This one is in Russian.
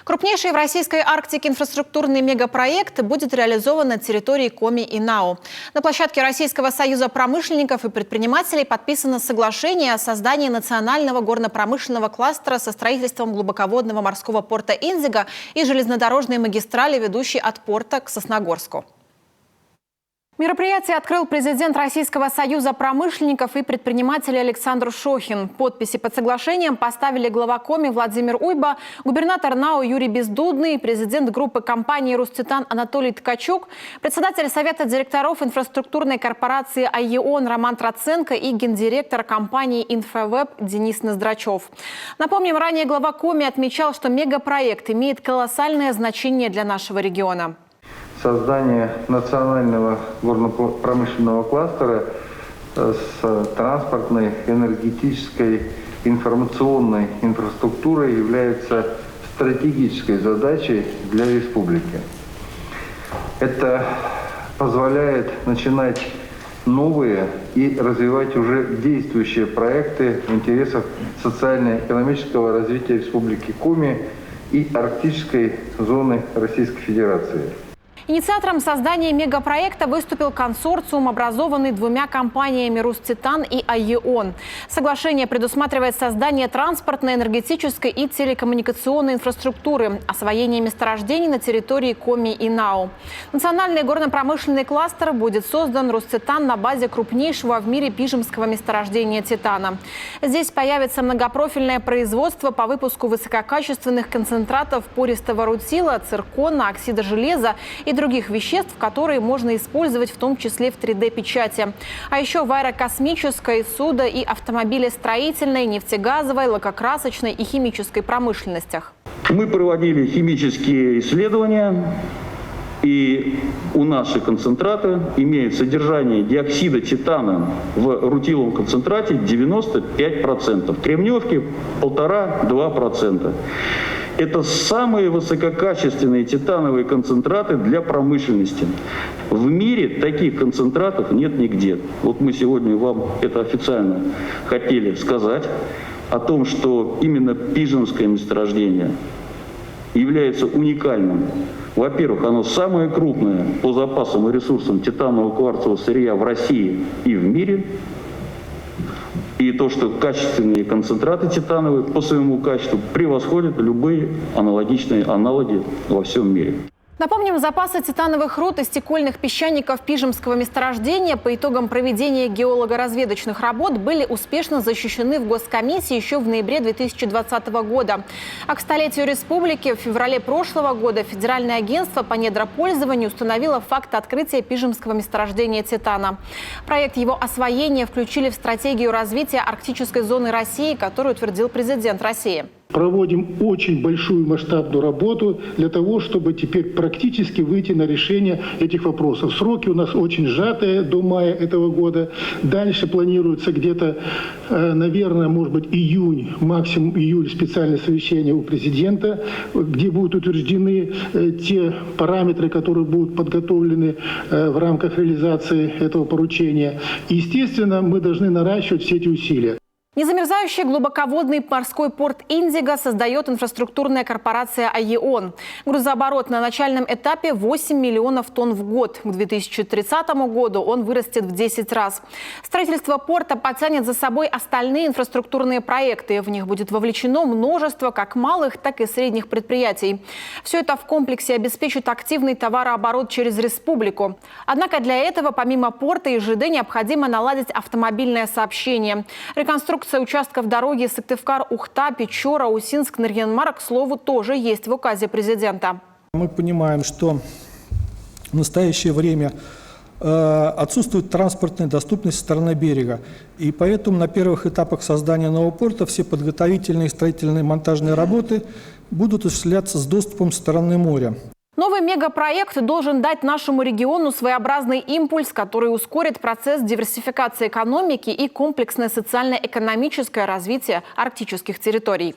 Крупнейший в российской Арктике инфраструктурный мегапроект будет реализован на территории Коми и Нау. На площадке Российского союза промышленников и предпринимателей подписано соглашение о создании национального горно-промышленного кластера со строительством глубоководного морского порта Индиго и железнодорожной магистрали, ведущей от порта к Сосногорску. Мероприятие открыл президент Российского союза промышленников и предпринимателей Александр Шохин. Подписи под соглашением поставили глава Коми Владимир Уйба, губернатор НАУ Юрий Бездудный, президент группы компании «Руститан» Анатолий Ткачук, председатель Совета директоров инфраструктурной корпорации «АЕОН» Роман Троценко и гендиректор компании «Инфравеб» Денис Ноздрачев. Напомним, ранее глава Коми отмечал, что мегапроект имеет колоссальное значение для нашего региона. Создание национального горно-промышленного кластера с транспортной, энергетической, информационной инфраструктурой является стратегической задачей для республики. Это позволяет начинать новые и развивать уже действующие проекты в интересах социально-экономического развития Республики Коми и арктической зоны Российской Федерации. Инициатором создания мегапроекта выступил консорциум, образованный двумя компаниями «Руститан» и «АЕОН». Соглашение предусматривает создание транспортной, энергетической и телекоммуникационной инфраструктуры, освоение месторождений на территории Коми и Нау. Национальный горно-промышленный кластер будет создан «Руститан» на базе крупнейшего в мире пижемского месторождения титана. Здесь появится многопрофильное производство по выпуску высококачественных концентратов пористого рутила, циркона, оксида железа и других веществ, которые можно использовать в том числе в 3D-печати. А еще в аэрокосмической, судо- и автомобилестроительной, нефтегазовой, лакокрасочной и химической промышленностях. Мы проводили химические исследования, и у наших концентрата имеет содержание диоксида титана в рутиловом концентрате 95%, кремневки 1,5–2%. Это самые высококачественные титановые концентраты для промышленности. В мире таких концентратов нет нигде. Вот мы сегодня вам это официально хотели сказать о том, что именно пижемское месторождение является уникальным. Во-первых, оно самое крупное по запасам и ресурсам титанового кварцевого сырья в России и в мире. И то, что качественные концентраты титановые по своему качеству превосходят любые аналогичные аналоги во всем мире. Напомним, запасы титановых руд и стекольных песчаников пижемского месторождения по итогам проведения геолого-разведочных работ были успешно защищены в Госкомиссии еще в ноябре 2020 года. А к столетию республики в феврале прошлого года Федеральное агентство по недропользованию установило факт открытия пижемского месторождения титана. Проект его освоения включили в стратегию развития арктической зоны России, которую утвердил президент России. Проводим очень большую масштабную работу для того, чтобы теперь практически выйти на решение этих вопросов. Сроки у нас очень сжатые до мая этого года. Дальше планируется где-то, наверное, может быть, июнь, максимум июль специальное совещание у президента, где будут утверждены те параметры, которые будут подготовлены в рамках реализации этого поручения. И, естественно, мы должны наращивать все эти усилия. Незамерзающий глубоководный морской порт Индиго создает инфраструктурная корпорация АЕОН. Грузооборот на начальном этапе 8 миллионов тонн в год. К 2030 году он вырастет в 10 раз. Строительство порта потянет за собой остальные инфраструктурные проекты. В них будет вовлечено множество как малых, так и средних предприятий. Все это в комплексе обеспечит активный товарооборот через республику. Однако для этого помимо порта и ЖД необходимо наладить автомобильное сообщение. Реконструкция участков дороги Сыктывкар-Ухта, Печора, Усинск, Нарьян-Мар, к слову, тоже есть в указе президента. Мы понимаем, что в настоящее время отсутствует транспортная доступность со стороны берега. И поэтому на первых этапах создания нового порта все подготовительные, строительные, монтажные работы будут осуществляться с доступом со стороны моря. Новый мегапроект должен дать нашему региону своеобразный импульс, который ускорит процесс диверсификации экономики и комплексное социально-экономическое развитие арктических территорий.